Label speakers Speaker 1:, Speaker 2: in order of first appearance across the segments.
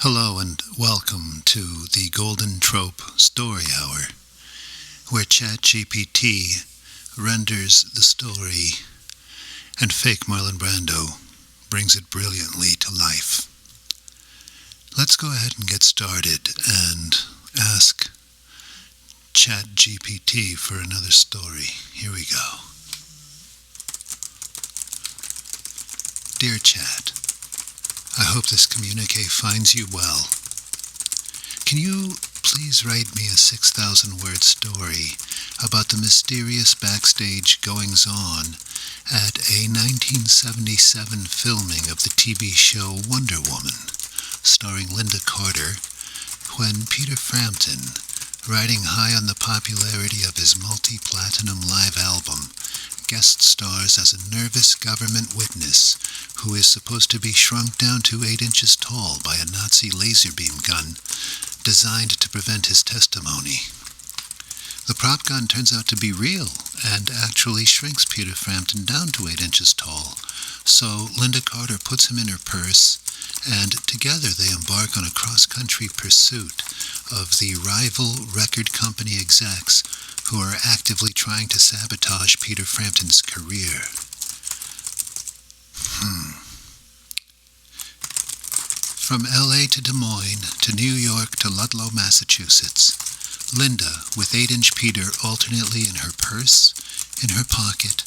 Speaker 1: Hello and welcome to the Golden Trope Story Hour, where ChatGPT renders the story and fake Marlon Brando brings it brilliantly to life. Let's go ahead and get started and ask ChatGPT for another story. Here we go. Dear Chat, I hope this communique finds you well. Can you please write me a 6,000-word story about the mysterious backstage goings-on at a 1977 filming of the TV show Wonder Woman, starring Linda Carter, when Peter Frampton, riding high on the popularity of his multi-platinum live album, guest stars as a nervous government witness who is supposed to be shrunk down to 8 inches tall by a Nazi laser beam gun designed to prevent his testimony. The prop gun turns out to be real and actually shrinks Peter Frampton down to 8 inches tall, so Linda Carter puts him in her purse, and together they embark on a cross-country pursuit of the rival record company execs who are actively trying to sabotage Peter Frampton's career. From L.A. to Des Moines, to New York to Ludlow, Massachusetts, Linda, with 8-inch Peter alternately in her purse, in her pocket,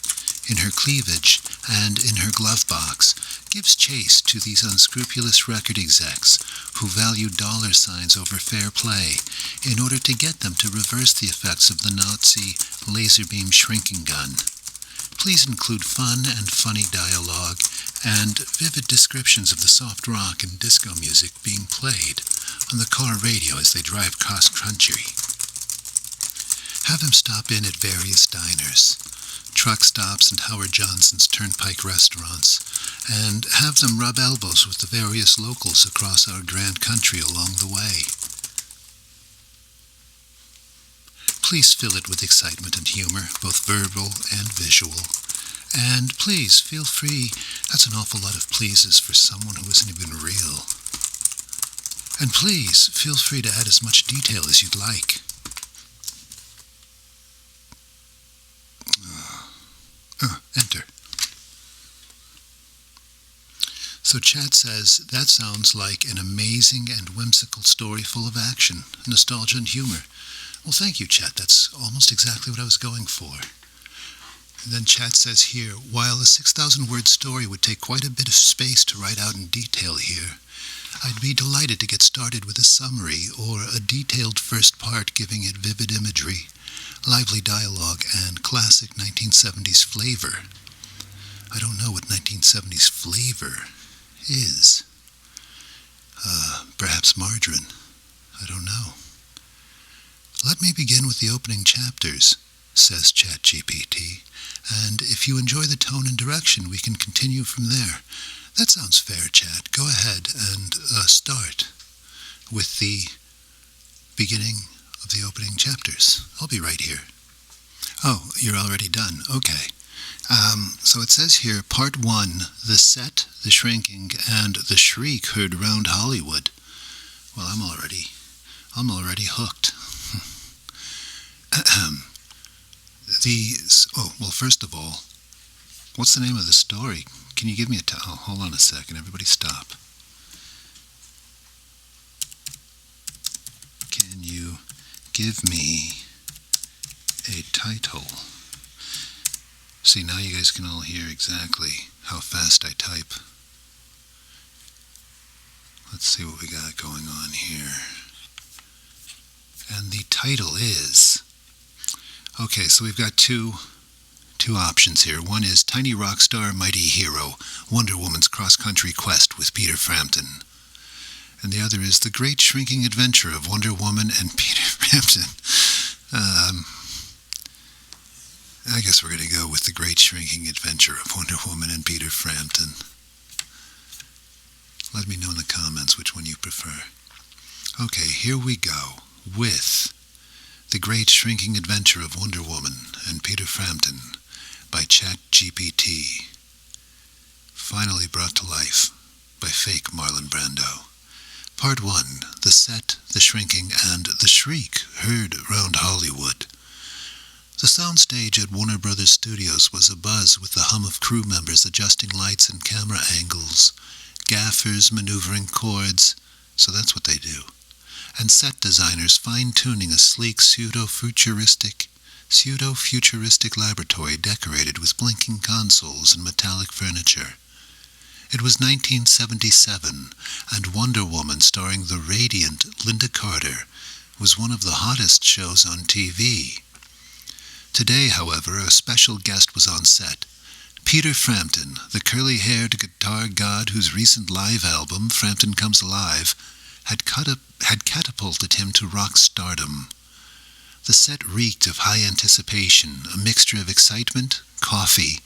Speaker 1: in her cleavage, and in her glove box, gives chase to these unscrupulous record execs who value dollar signs over fair play in order to get them to reverse the effects of the Nazi laser beam shrinking gun. Please include fun and funny dialogue and vivid descriptions of the soft rock and disco music being played on the car radio as they drive cross-country. Have them stop in at various diners, truck stops, and Howard Johnson's Turnpike restaurants, and have them rub elbows with the various locals across our grand country along the way. Please fill it with excitement and humor, both verbal and visual. And please feel free, that's an awful lot of pleases for someone who isn't even real. And please feel free to add as much detail as you'd like. Enter. So Chat says, that sounds like an amazing and whimsical story full of action, nostalgia, and humor. Well, thank you, Chat. That's almost exactly what I was going for. And then Chat says here, while a 6,000-word story would take quite a bit of space to write out in detail here, I'd be delighted to get started with a summary or a detailed first part giving it vivid imagery, lively dialogue, and classic 1970s flavor. I don't know what 1970s flavor is. Perhaps margarine. I don't know. Let me begin with the opening chapters, says ChatGPT, and if you enjoy the tone and direction, we can continue from there. That sounds fair, Chat. Go ahead and start with the beginning of the opening chapters. I'll be right here. Oh, you're already done. Okay. So it says here, Part 1, the set, the shrinking, and the shriek heard round Hollywood. Well, I'm already hooked. First of all, what's the name of the story? Can you give me a hold on a second. Everybody stop. Can you give me a title? See, now you guys can all hear exactly how fast I type. Let's see what we got going on here. And the title is... Okay, so we've got two options here. One is Tiny Rock Star, Mighty Hero, Wonder Woman's Cross-Country Quest with Peter Frampton. And the other is The Great Shrinking Adventure of Wonder Woman and Peter Frampton. I guess we're going to go with The Great Shrinking Adventure of Wonder Woman and Peter Frampton. Let me know in the comments which one you prefer. Okay, here we go with The Great Shrinking Adventure of Wonder Woman and Peter Frampton by ChatGPT. Finally brought to life by fake Marlon Brando. Part 1. The Set, the Shrinking, and the Shriek Heard Round Hollywood. The soundstage at Warner Brothers Studios was abuzz with the hum of crew members adjusting lights and camera angles, gaffers maneuvering cords, so that's what they do, and set designers fine-tuning a sleek pseudo-futuristic laboratory decorated with blinking consoles and metallic furniture. It was 1977, and Wonder Woman, starring the radiant Linda Carter, was one of the hottest shows on TV. Today, however, a special guest was on set. Peter Frampton, the curly-haired guitar god whose recent live album, Frampton Comes Alive, had catapulted him to rock stardom. The set reeked of high anticipation, a mixture of excitement, coffee,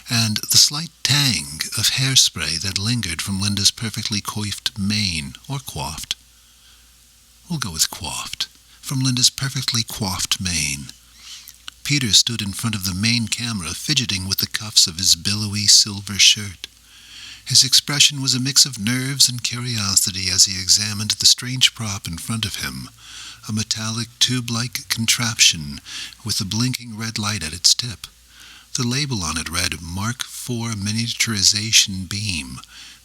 Speaker 1: and the slight tang of hairspray that lingered from Linda's perfectly coiffed mane, or coiffed. We'll go with coiffed, from Linda's perfectly coiffed mane. Peter stood in front of the main camera, fidgeting with the cuffs of his billowy silver shirt. His expression was a mix of nerves and curiosity as he examined the strange prop in front of him, a metallic tube-like contraption with a blinking red light at its tip. The label on it read Mark IV Miniaturization Beam,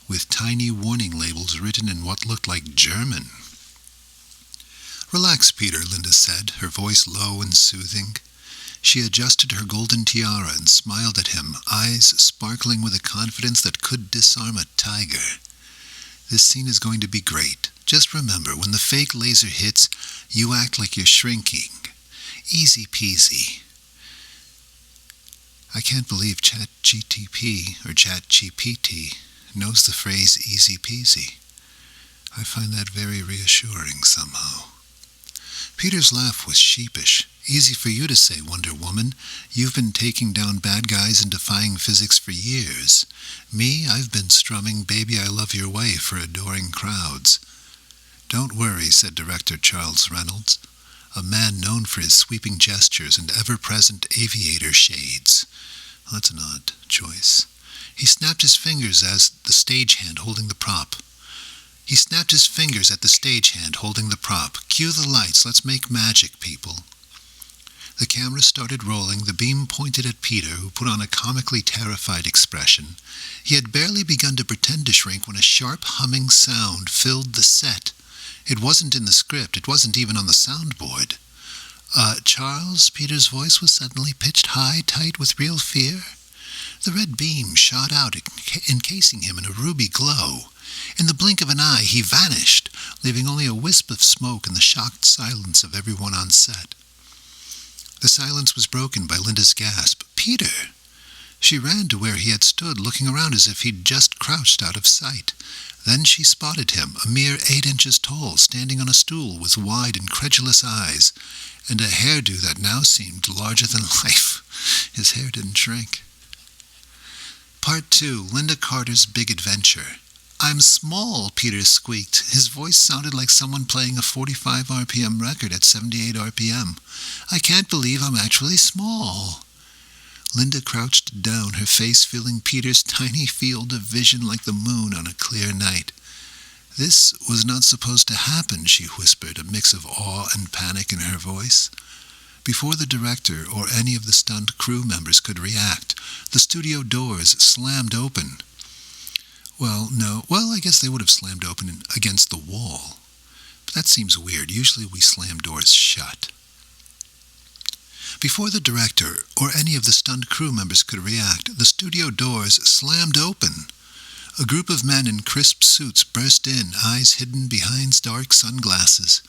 Speaker 1: with tiny warning labels written in what looked like German. "Relax, Peter," Linda said, her voice low and soothing. She adjusted her golden tiara and smiled at him, eyes sparkling with a confidence that could disarm a tiger. "This scene is going to be great. Just remember, when the fake laser hits, you act like you're shrinking. Easy peasy." I can't believe ChatGPT knows the phrase easy peasy. I find that very reassuring somehow. Peter's laugh was sheepish. "Easy for you to say, Wonder Woman. You've been taking down bad guys and defying physics for years. Me, I've been strumming Baby I Love Your Way for adoring crowds." "Don't worry," said director Charles Reynolds, a man known for his sweeping gestures and ever-present aviator shades. Well, that's an odd choice. He snapped his fingers at the stagehand holding the prop. "Cue the lights. Let's make magic, people." The camera started rolling. The beam pointed at Peter, who put on a comically terrified expression. He had barely begun to pretend to shrink when a sharp humming sound filled the set. It wasn't in the script. It wasn't even on the soundboard. Charles?" Peter's voice was suddenly pitched high, tight with real fear. The red beam shot out, encasing him in a ruby glow. In the blink of an eye, he vanished, leaving only a wisp of smoke and the shocked silence of everyone on set. The silence was broken by Linda's gasp, "Peter!" She ran to where he had stood, looking around as if he'd just crouched out of sight. Then she spotted him, a mere 8 inches tall, standing on a stool with wide, incredulous eyes, and a hairdo that now seemed larger than life. His hair didn't shrink. Part 2. Linda Carter's Big Adventure. "I'm small," Peter squeaked. His voice sounded like someone playing a 45 RPM record at 78 RPM. "I can't believe I'm actually small." Linda crouched down, her face filling Peter's tiny field of vision like the moon on a clear night. "This was not supposed to happen," she whispered, a mix of awe and panic in her voice. Before the director or any of the stunt crew members could react, the studio doors slammed open. I guess they would have slammed open against the wall. But that seems weird. Usually we slam doors shut. Before the director or any of the stunt crew members could react, the studio doors slammed open. A group of men in crisp suits burst in, eyes hidden behind dark sunglasses.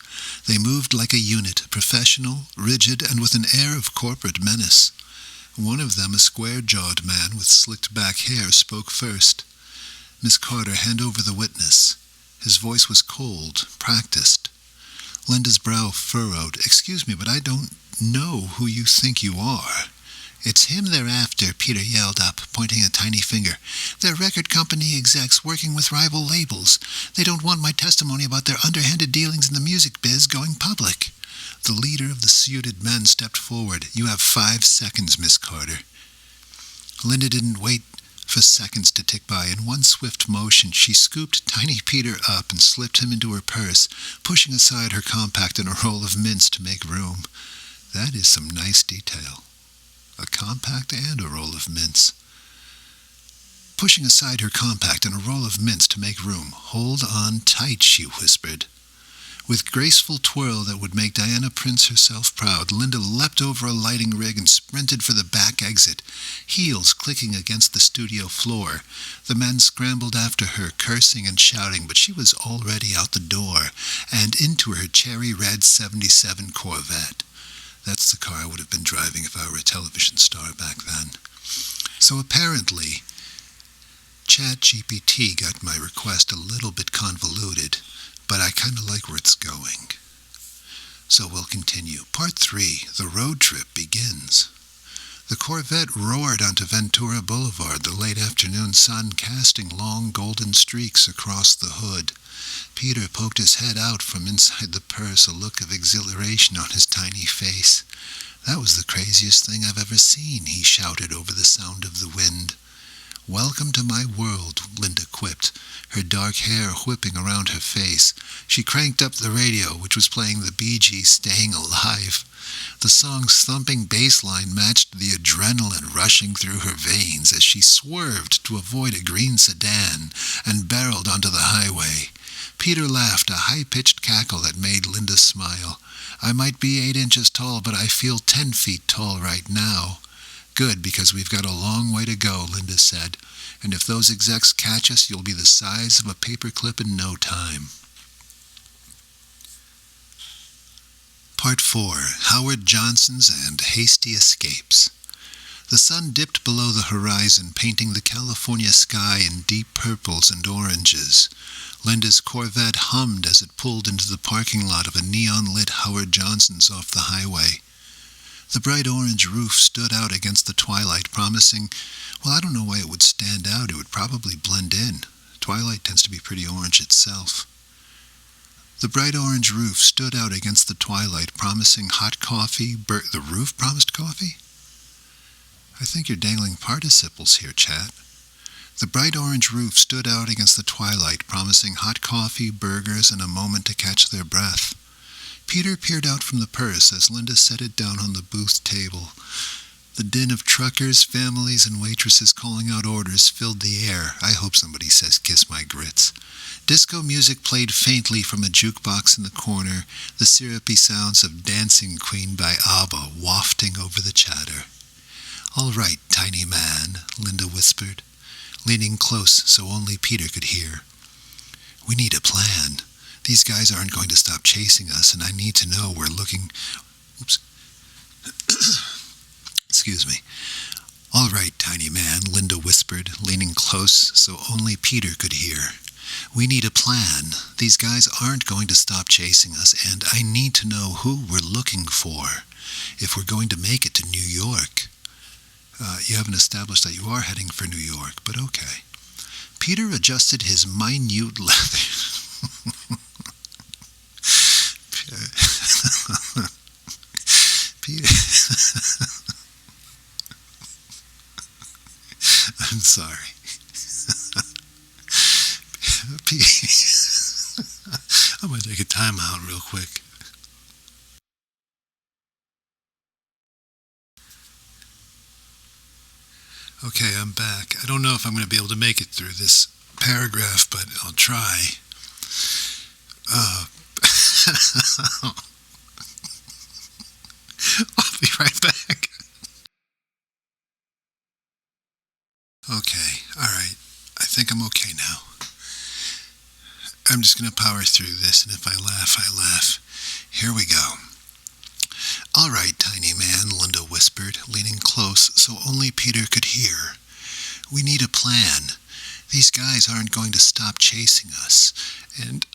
Speaker 1: They moved like a unit, professional, rigid, and with an air of corporate menace. One of them, a square-jawed man with slicked-back hair, spoke first. "Miss Carter, hand over the witness." His voice was cold, practiced. Linda's brow furrowed. "Excuse me, but I don't know who you think you are." "It's him they're after," Peter yelled up, pointing a tiny finger. "They're record company execs working with rival labels. They don't want my testimony about their underhanded dealings in the music biz going public." The leader of the suited men stepped forward. "You have 5 seconds, Miss Carter." Linda didn't wait for seconds to tick by. In one swift motion, she scooped tiny Peter up and slipped him into her purse, pushing aside her compact and a roll of mints to make room. That is some nice detail. A compact and a roll of mints. Pushing aside her compact and a roll of mints to make room. "Hold on tight," she whispered. With graceful twirl that would make Diana Prince herself proud, Linda leapt over a lighting rig and sprinted for the back exit, heels clicking against the studio floor. The men scrambled after her, cursing and shouting, but she was already out the door and into her cherry-red '77 Corvette. That's the car I would have been driving if I were a television star back then. So apparently, ChatGPT got my request a little bit convoluted, but I kind of like where it's going. So we'll continue. Part 3, the road trip begins. The Corvette roared onto Ventura Boulevard, the late afternoon sun casting long golden streaks across the hood. Peter poked his head out from inside the purse, a look of exhilaration on his tiny face. "That was the craziest thing I've ever seen," he shouted over the sound of the wind. "Welcome to my world," Linda quipped, her dark hair whipping around her face. She cranked up the radio, which was playing the Bee Gees' "Staying Alive." The song's thumping bass line matched the adrenaline rushing through her veins as she swerved to avoid a green sedan and barreled onto the highway. Peter laughed, a high-pitched cackle that made Linda smile. "I might be 8 inches tall, but I feel 10 feet tall right now." "Good, because we've got a long way to go," Linda said. "And if those execs catch us, you'll be the size of a paperclip in no time." Part 4, Howard Johnson's and Hasty Escapes. The sun dipped below the horizon, painting the California sky in deep purples and oranges. Linda's Corvette hummed as it pulled into the parking lot of a neon-lit Howard Johnson's off the highway. The bright orange roof stood out against the twilight, promising, well, I don't know why it would stand out. It would probably blend in. Twilight tends to be pretty orange itself. The bright orange roof stood out against the twilight, promising hot coffee. The roof promised coffee? I think you're dangling participles here, Chat. The bright orange roof stood out against the twilight, promising hot coffee, burgers, and a moment to catch their breath. Peter peered out from the purse as Linda set it down on the booth table. The din of truckers, families, and waitresses calling out orders filled the air. I hope somebody says "kiss my grits." Disco music played faintly from a jukebox in the corner, the syrupy sounds of "Dancing Queen" by ABBA wafting over the chatter. "All right, tiny man," Linda whispered, leaning close so only Peter could hear. "We need a plan. These guys aren't going to stop chasing us, and I need to know we're looking..." Oops. Excuse me. "All right, tiny man," Linda whispered, leaning close so only Peter could hear. "We need a plan. These guys aren't going to stop chasing us, and I need to know who we're looking for if we're going to make it to New York." You haven't established that you are heading for New York, but okay. Peter adjusted his minute leather... Peter... I'm sorry. I'm going to take a time out real quick. Okay, I'm back. I don't know if I'm going to be able to make it through this paragraph, but I'll try. I'll be right back. Okay, alright. I think I'm okay now. I'm just going to power through this, and if I laugh, I laugh. Here we go. "All right, tiny man," Linda whispered, leaning close so only Peter could hear. "We need a plan. These guys aren't going to stop chasing us, and..."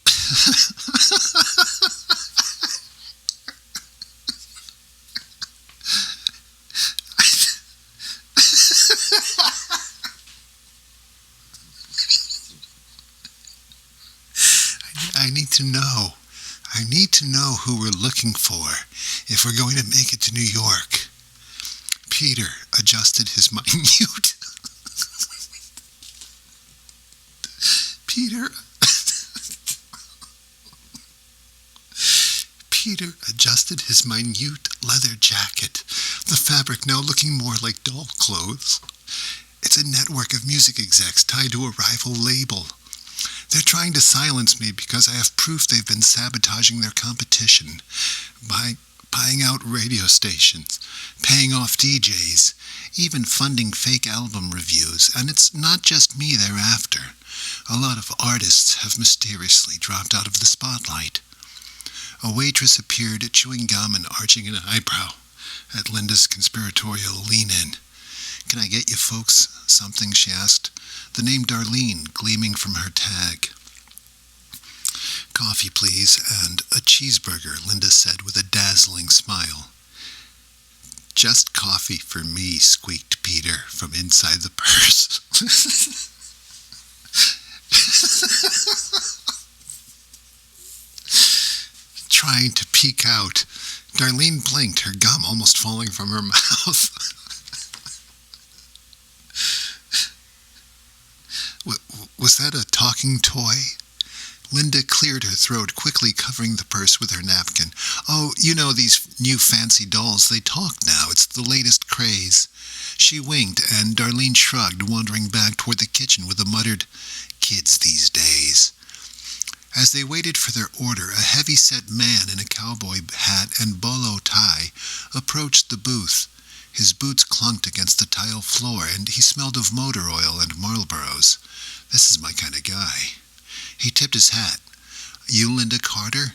Speaker 1: I need to know who we're looking for if we're going to make it to New York. Peter adjusted his minute... Peter... Peter adjusted his minute leather jacket, the fabric now looking more like doll clothes. It's a network of music execs tied to a rival label. They're trying to silence me because I have proof they've been sabotaging their competition by buying out radio stations, paying off DJs, even funding fake album reviews. And it's not just me they're after. A lot of artists have mysteriously dropped out of the spotlight. A waitress appeared, chewing gum and arching an eyebrow at Linda's conspiratorial lean-in. "Can I get you folks something?" she asked, the name Darlene gleaming from her tag. "Coffee, please, and a cheeseburger," Linda said with a dazzling smile. "Just coffee for me," squeaked Peter from inside the purse. Trying to peek out, Darlene blinked, her gum almost falling from her mouth. Was that a talking toy? Linda cleared her throat, quickly covering the purse with her napkin. "Oh, you know these new fancy dolls, they talk now. It's the latest craze." She winked, and Darlene shrugged, wandering back toward the kitchen with a muttered, "Kids these days." As they waited for their order, a heavy-set man in a cowboy hat and bolo tie approached the booth. His boots clunked against the tile floor, and he smelled of motor oil and Marlboros. "This is my kind of guy." He tipped his hat. "You Linda Carter?"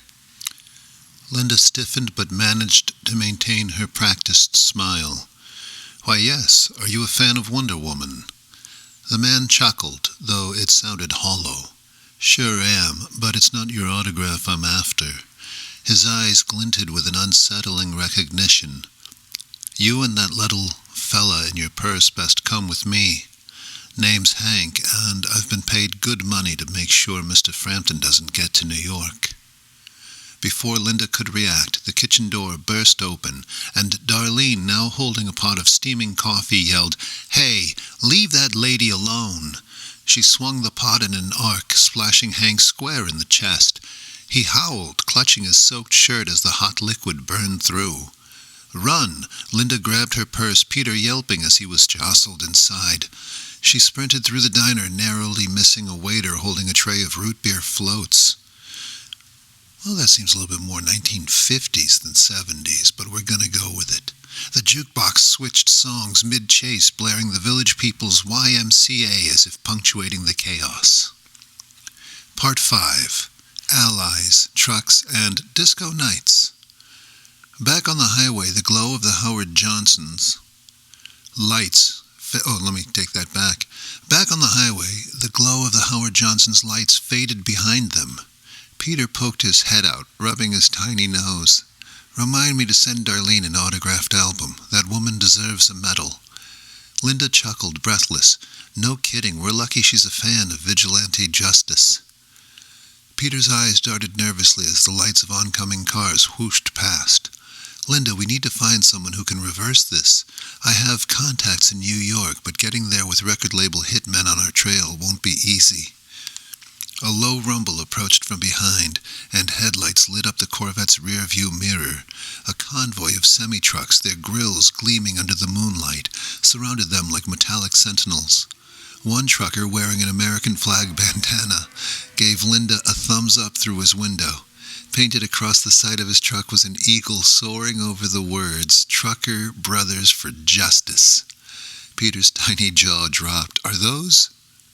Speaker 1: Linda stiffened but managed to maintain her practiced smile. "Why, yes. Are you a fan of Wonder Woman?" The man chuckled, though it sounded hollow. "Sure am, but it's not your autograph I'm after." His eyes glinted with an unsettling recognition. "You and that little fella in your purse best come with me. Name's Hank, and I've been paid good money to make sure Mr. Frampton doesn't get to New York." Before Linda could react, the kitchen door burst open, and Darlene, now holding a pot of steaming coffee, yelled, "Hey, leave that lady alone." She swung the pot in an arc, splashing Hank square in the chest. He howled, clutching his soaked shirt as the hot liquid burned through. "Run!" Linda grabbed her purse, Peter yelping as he was jostled inside. She sprinted through the diner, narrowly missing a waiter holding a tray of root beer floats. Well, that seems a little bit more 1950s than 70s, but we're going to go with it. The jukebox switched songs mid-chase, blaring the Village People's YMCA as if punctuating the chaos. Part 5. Allies, Trucks, and Disco Nights. Back on the highway, the glow of the Howard Johnsons' lights... let me take that back. Back on the highway, the glow of the Howard Johnsons' lights faded behind them. Peter poked his head out, rubbing his tiny nose. "Remind me to send Darlene an autographed album. That woman deserves a medal." Linda chuckled, breathless. "No kidding, we're lucky she's a fan of vigilante justice." Peter's eyes darted nervously as the lights of oncoming cars whooshed past. "Linda, we need to find someone who can reverse this. I have contacts in New York, but getting there with record label hitmen on our trail won't be easy." A low rumble approached from behind, and headlights lit up the Corvette's rear-view mirror. A convoy of semi-trucks, their grills gleaming under the moonlight, surrounded them like metallic sentinels. One trucker, wearing an American flag bandana, gave Linda a thumbs-up through his window. Painted across the side of his truck was an eagle soaring over the words, "Trucker Brothers for Justice." Peter's tiny jaw dropped. "Are those?"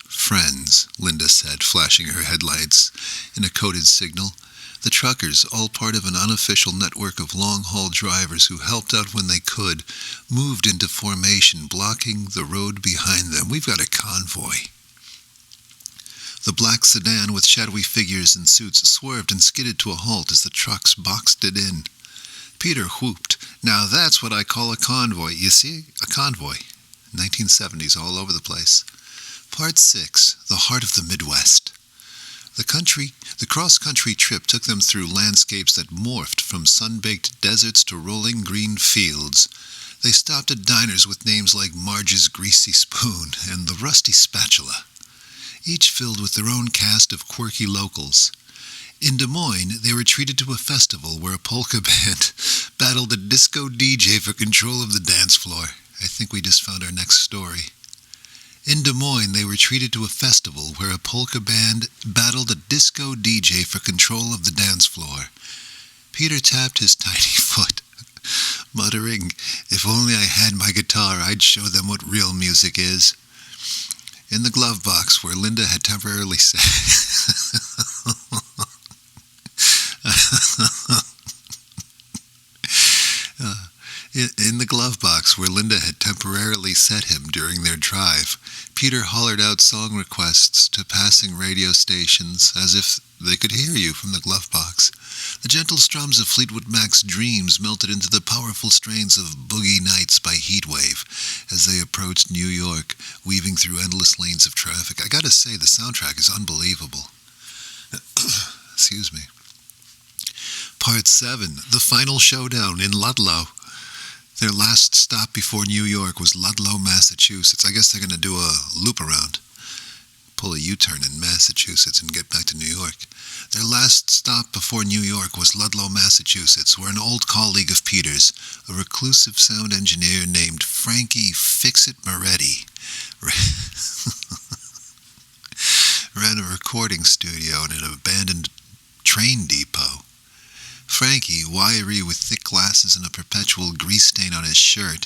Speaker 1: "Friends," Linda said, flashing her headlights in a coded signal. The truckers, all part of an unofficial network of long-haul drivers who helped out when they could, moved into formation, blocking the road behind them. "We've got a convoy." The black sedan with shadowy figures in suits swerved and skidded to a halt as the trucks boxed it in. Peter whooped. "Now that's what I call a convoy. You see? A convoy." 1970s all over the place. Part 6. The Heart of the Midwest. The cross-country trip took them through landscapes that morphed from sun-baked deserts to rolling green fields. They stopped at diners with names like Marge's Greasy Spoon and the Rusty Spatula. each filled with their own cast of quirky locals. In Des Moines, they were treated to a festival where a polka band battled a disco DJ for control of the dance floor. I think we just found our next story. In Des Moines, they were treated to a festival where a polka band battled a disco DJ for control of the dance floor. Peter tapped his tiny foot, muttering, "If only I had my guitar, I'd show them what real music is." In the glove box where Linda had temporarily sat... In the glove box where Linda had temporarily set him during their drive, Peter hollered out song requests to passing radio stations as if they could hear you from the glove box. The gentle strums of Fleetwood Mac's Dreams melted into the powerful strains of Boogie Nights by Heatwave as they approached New York, weaving through endless lanes of traffic. I gotta say, the soundtrack is unbelievable. Excuse me. Part 7, The Final Showdown in Ludlow. Their last stop before New York was Ludlow, Massachusetts. I guess they're going to do a loop around, pull a U-turn in Massachusetts and get back to New York. Their last stop before New York was Ludlow, Massachusetts, where an old colleague of Peter's, a reclusive sound engineer named Frankie Fix-It Moretti, ran a recording studio in an abandoned train depot. Frankie, wiry with thick glasses and a perpetual grease stain on his shirt,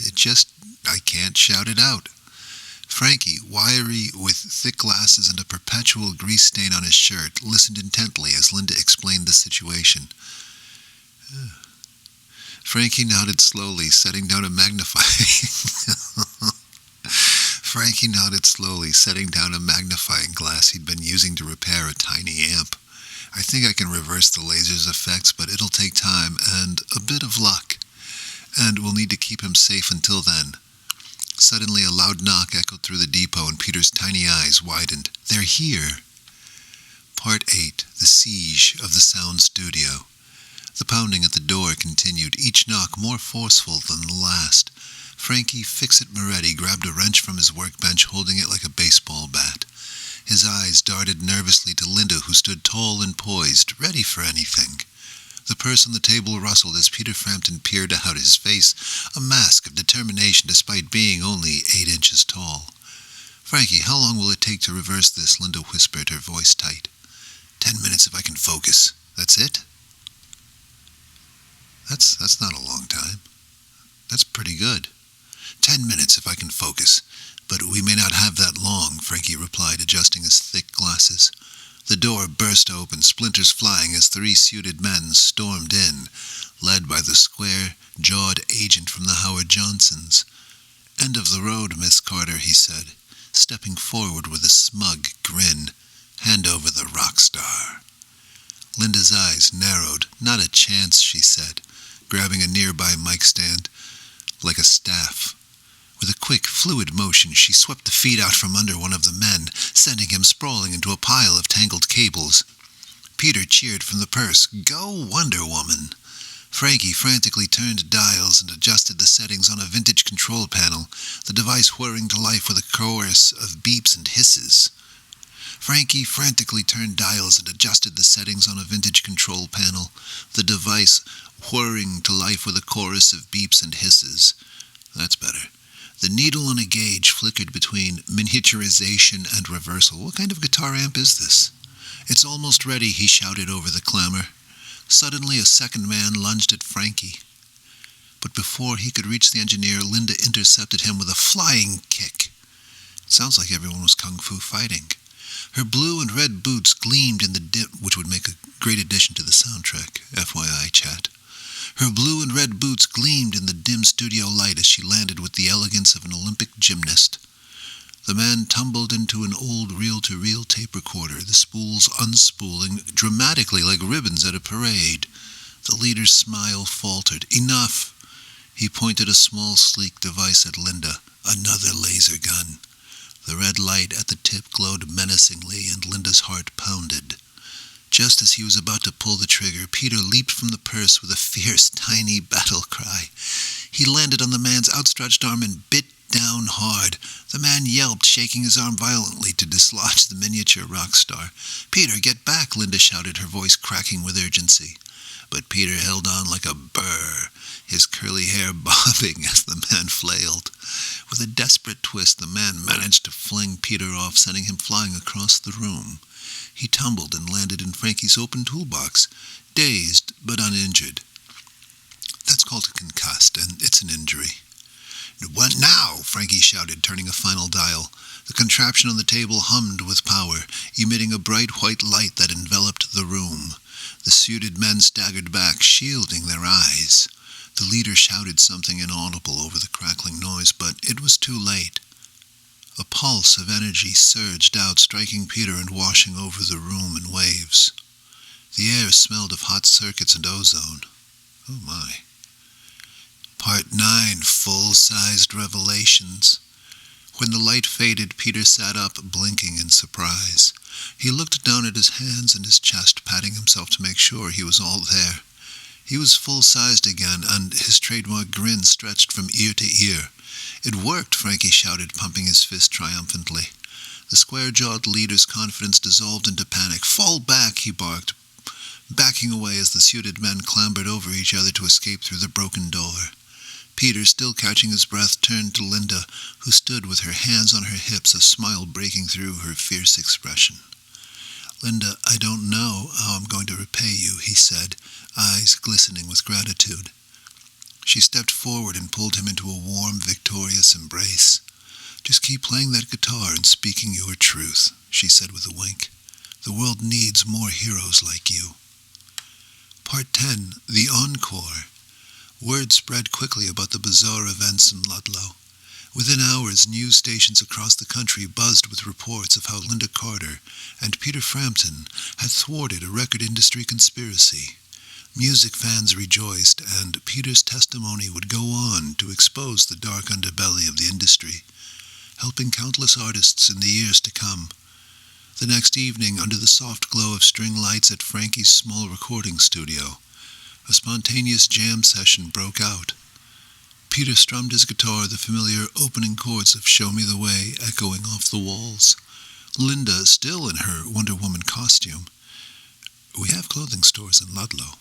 Speaker 1: I can't shout it out. Frankie, wiry with thick glasses and a perpetual grease stain on his shirt, listened intently as Linda explained the situation. Frankie nodded slowly, setting down a magnifying glass he'd been using to repair a tiny amp. "I think I can reverse the laser's effects, but it'll take time and a bit of luck. And we'll need to keep him safe until then." Suddenly a loud knock echoed through the depot and Peter's tiny eyes widened. "They're here." Part 8, The Siege of the Sound Studio. The pounding at the door continued, each knock more forceful than the last. Frankie Fix-It Moretti grabbed a wrench from his workbench, holding it like a baseball bat. His eyes darted nervously to Linda, who stood tall and poised, ready for anything. The purse on the table rustled as Peter Frampton peered out, his face a mask of determination despite being only 8 inches tall. "Frankie, how long will it take to reverse this?" Linda whispered, her voice tight. 10 minutes if I can focus. That's it?" That's not a long time. That's pretty good. 10 minutes if I can focus. But we may not have that long, Frankie replied, adjusting his thick glasses. The door burst open, splinters flying as 3 suited men stormed in, led by the square-jawed agent from the Howard Johnsons. "End of the road, Miss Carter," he said, stepping forward with a smug grin. "Hand over the rock star." Linda's eyes narrowed. "Not a chance," she said, grabbing a nearby mic stand like a staff. With a quick, fluid motion, she swept the feet out from under one of the men, sending him sprawling into a pile of tangled cables. Peter cheered from the purse. "Go, Wonder Woman!" Frankie frantically turned dials and adjusted the settings on a vintage control panel, the device whirring to life with a chorus of beeps and hisses. Frankie frantically turned dials and adjusted the settings on a vintage control panel, the device whirring to life with a chorus of beeps and hisses. That's better. The needle on a gauge flickered between miniaturization and reversal. What kind of guitar amp is this? "It's almost ready," he shouted over the clamor. Suddenly a second man lunged at Frankie. But before he could reach the engineer, Linda intercepted him with a flying kick. It sounds like everyone was kung fu fighting. Her blue and red boots gleamed in the dim, which would make a great addition to the soundtrack, FYI chat. Her blue and red boots gleamed in the dim studio light as she landed with the elegance of an Olympic gymnast. The man tumbled into an old reel-to-reel tape recorder, the spools unspooling dramatically like ribbons at a parade. The leader's smile faltered. "Enough!" He pointed a small, sleek device at Linda. "Another laser gun." The red light at the tip glowed menacingly, and Linda's heart pounded. Just as he was about to pull the trigger, Peter leaped from the purse with a fierce, tiny battle cry. He landed on the man's outstretched arm and bit down hard. The man yelped, shaking his arm violently to dislodge the miniature rock star. "Peter, get back," Linda shouted, her voice cracking with urgency. But Peter held on like a burr, his curly hair bobbing as the man flailed. With a desperate twist, the man managed to fling Peter off, sending him flying across the room. He tumbled and landed in Frankie's open toolbox, dazed but uninjured. That's called a concussed, and it's an injury. "What now?" Frankie shouted, turning a final dial. The contraption on the table hummed with power, emitting a bright white light that enveloped the room. The suited men staggered back, shielding their eyes. The leader shouted something inaudible over the crackling noise, but it was too late. A pulse of energy surged out, striking Peter and washing over the room in waves. The air smelled of hot circuits and ozone. Oh my. Part 9, Full-Sized Revelations. When the light faded, Peter sat up, blinking in surprise. He looked down at his hands and his chest, patting himself to make sure he was all there. He was full-sized again, and his trademark grin stretched from ear to ear. "It worked," Frankie shouted, pumping his fist triumphantly. The square-jawed leader's confidence dissolved into panic. "Fall back," he barked, backing away as the suited men clambered over each other to escape through the broken door. Peter, still catching his breath, turned to Linda, who stood with her hands on her hips, a smile breaking through her fierce expression. "Linda, I don't know how I'm going to repay you," he said, eyes glistening with gratitude. She stepped forward and pulled him into a warm, victorious embrace. "Just keep playing that guitar and speaking your truth," she said with a wink. "The world needs more heroes like you." Part 10, The Encore. Word spread quickly about the bizarre events in Ludlow. Within hours, news stations across the country buzzed with reports of how Linda Carter and Peter Frampton had thwarted a record industry conspiracy. Music fans rejoiced, and Peter's testimony would go on to expose the dark underbelly of the industry, helping countless artists in the years to come. The next evening, under the soft glow of string lights at Frankie's small recording studio, a spontaneous jam session broke out. Peter strummed his guitar, the familiar opening chords of "Show Me the Way" echoing off the walls. Linda, still in her Wonder Woman costume. We have clothing stores in Ludlow.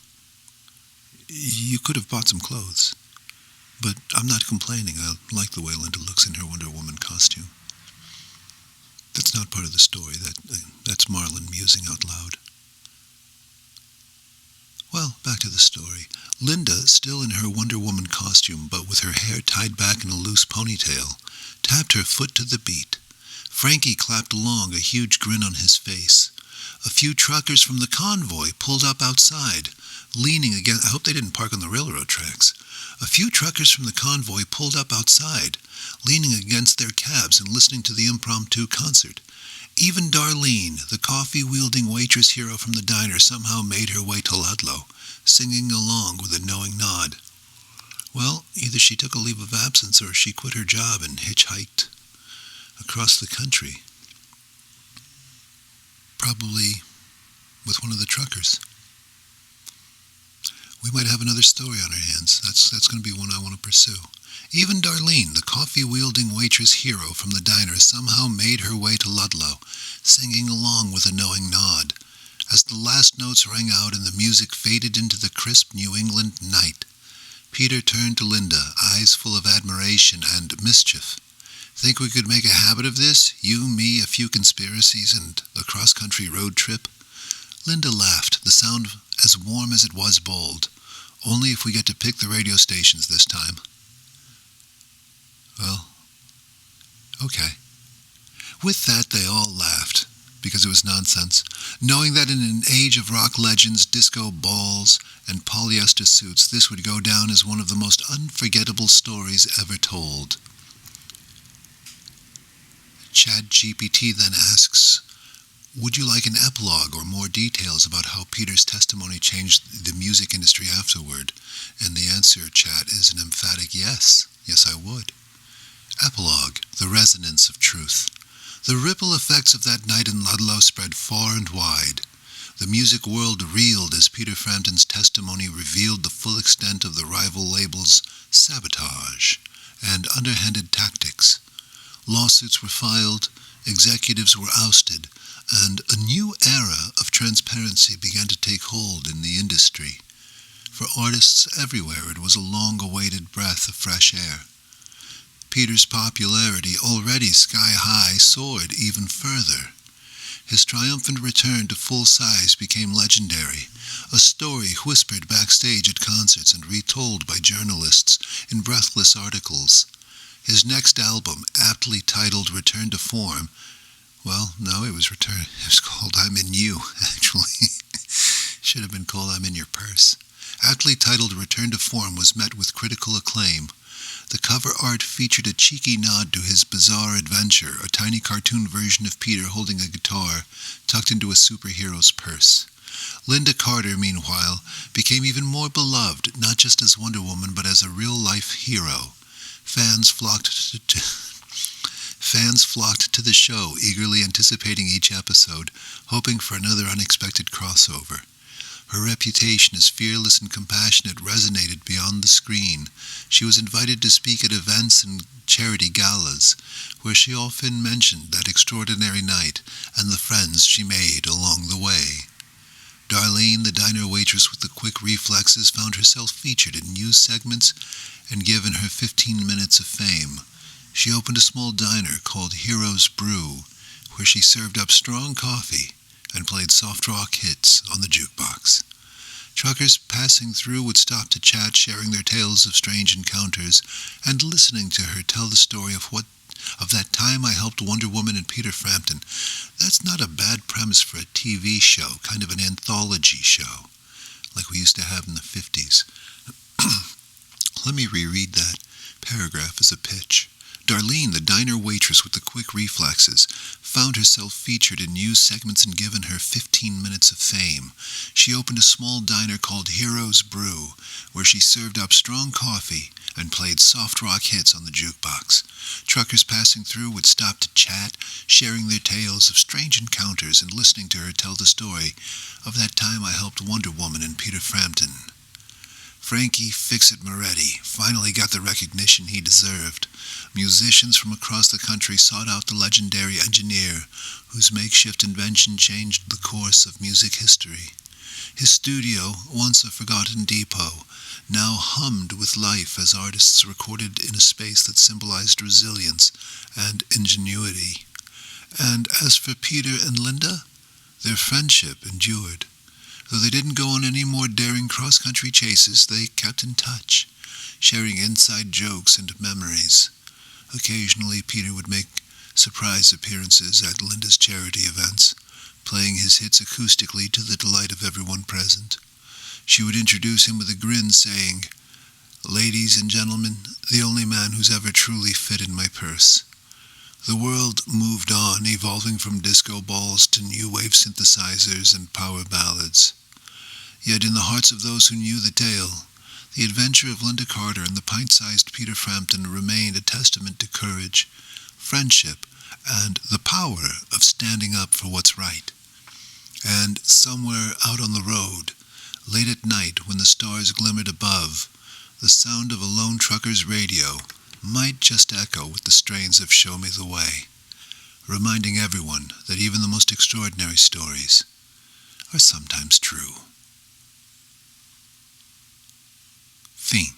Speaker 1: You could have bought some clothes. But I'm not complaining. I like the way Linda looks in her Wonder Woman costume. That's not part of the story. That's Marlon musing out loud. Well, back to the story. Linda, still in her Wonder Woman costume, but with her hair tied back in a loose ponytail, tapped her foot to the beat. Frankie clapped along, a huge grin on his face. A few truckers from the convoy pulled up outside, leaning against... I hope they didn't park on the railroad tracks. A few truckers from the convoy pulled up outside, leaning against their cabs and listening to the impromptu concert. Even Darlene, the coffee-wielding waitress hero from the diner, somehow made her way to Ludlow, singing along with a knowing nod. Well, either she took a leave of absence or she quit her job and hitchhiked across the country. Probably with one of the truckers. We might have another story on our hands. That's going to be one I want to pursue. Even Darlene, the coffee-wielding waitress hero from the diner, somehow made her way to Ludlow, singing along with a knowing nod. As the last notes rang out and the music faded into the crisp New England night, Peter turned to Linda, eyes full of admiration and mischief. "Think we could make a habit of this? You, me, a few conspiracies, and a cross-country road trip?" Linda laughed, the sound as warm as it was bold. "Only if we get to pick the radio stations this time." Well, okay. With that, they all laughed, because it was nonsense, knowing that in an age of rock legends, disco balls, and polyester suits, this would go down as one of the most unforgettable stories ever told. ChatGPT then asks, "Would you like an epilogue or more details about how Peter's testimony changed the music industry afterward?" And the answer, chat, is an emphatic yes. Yes, I would. Epilogue, the resonance of truth. The ripple effects of that night in Ludlow spread far and wide. The music world reeled as Peter Frampton's testimony revealed the full extent of the rival label's sabotage and underhanded tactics. Lawsuits were filed, executives were ousted, and a new era of transparency began to take hold in the industry. For artists everywhere, it was a long-awaited breath of fresh air. Peter's popularity, already sky-high, soared even further. His triumphant return to full size became legendary, a story whispered backstage at concerts and retold by journalists in breathless articles. His next album, aptly titled Return to Form, it was called I'm in You, actually. Should have been called I'm in Your Purse. Aptly titled Return to Form was met with critical acclaim. The cover art featured a cheeky nod to his bizarre adventure, a tiny cartoon version of Peter holding a guitar tucked into a superhero's purse. Linda Carter, meanwhile, became even more beloved, not just as Wonder Woman, but as a real-life hero. Fans flocked to the show, eagerly anticipating each episode, hoping for another unexpected crossover. Her reputation as fearless and compassionate resonated beyond the screen. She was invited to speak at events and charity galas, where she often mentioned that extraordinary night and the friends she made along the way. Darlene, the diner waitress with the quick reflexes, found herself featured in news segments and given her 15 minutes of fame. She opened a small diner called Heroes Brew, where she served up strong coffee and played soft rock hits on the jukebox. Truckers passing through would stop to chat, sharing their tales of strange encounters, and listening to her tell the story of that time I helped Wonder Woman and Peter Frampton. That's not a bad premise for a TV show, kind of an anthology show, like we used to have in the 50s. Let me reread that paragraph as a pitch. Darlene, the diner waitress with the quick reflexes, found herself featured in news segments and given her 15 minutes of fame. She opened a small diner called Heroes Brew, where she served up strong coffee and played soft rock hits on the jukebox. Truckers passing through would stop to chat, sharing their tales of strange encounters and listening to her tell the story of that time I helped Wonder Woman and Peter Frampton. Frankie Fix-It Moretti finally got the recognition he deserved. Musicians from across the country sought out the legendary engineer whose makeshift invention changed the course of music history. His studio, once a forgotten depot, now hummed with life as artists recorded in a space that symbolized resilience and ingenuity. And as for Peter and Linda, their friendship endured. Though they didn't go on any more daring cross-country chases, they kept in touch, sharing inside jokes and memories. Occasionally, Peter would make surprise appearances at Linda's charity events, playing his hits acoustically to the delight of everyone present. She would introduce him with a grin, saying, "Ladies and gentlemen, the only man who's ever truly fit in my purse." The world moved on, evolving from disco balls to new wave synthesizers and power ballads. Yet in the hearts of those who knew the tale, the adventure of Linda Carter and the pint-sized Peter Frampton remained a testament to courage, friendship, and the power of standing up for what's right. And somewhere out on the road, late at night when the stars glimmered above, the sound of a lone trucker's radio might just echo with the strains of Show Me the Way, reminding everyone that even the most extraordinary stories are sometimes true. Fim.